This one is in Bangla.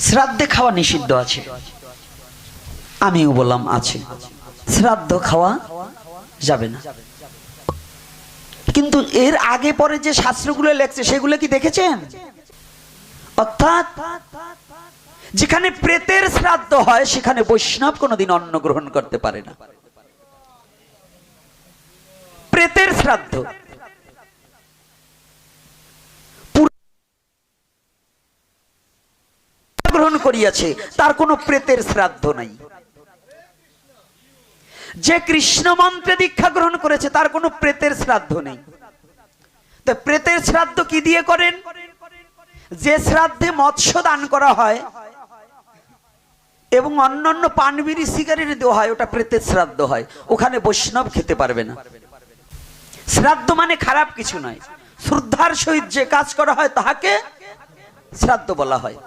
শ্রাদ্ধে খাওয়া নিষিদ্ধ আছে, আমিও বললাম আছে, শ্রাদ্ধ খাওয়া যাবে না। কিন্তু এর আগে পরে যে শাস্ত্রগুলো লেখছে সেগুলো কি দেখেছেন? অর্থাৎ যেখানে প্রেতের শ্রাদ্ধ হয় সেখানে বৈষ্ণব কোনোদিন অন্ন গ্রহণ করতে পারে না। প্রেতের শ্রাদ্ধ গ্রহণ করিয়াছে, তার কোনো প্রেতের শ্রাদ্ধ নাই। যে কৃষ্ণ মন্ত্রে দীক্ষা গ্রহণ করেছে তার কোনো প্রেতের শ্রাদ্ধ নেই। তো প্রেতের শ্রাদ্ধ কি দিয়ে করেন? যে শ্রাদ্ধে মৎস্য দান করা হয় এবং অন্যান্য পান বিড়ি সিগারেট দেওয়া হয়, ওটা প্রেতের শ্রাদ্ধ হয়, ওখানে বৈষ্ণব খেতে পারবে না। শ্রাদ্ধ মানে খারাপ কিছু নয়, শ্রদ্ধার সহিত যে কাজ করা হয় তাহাকে শ্রাদ্ধ বলা হয়।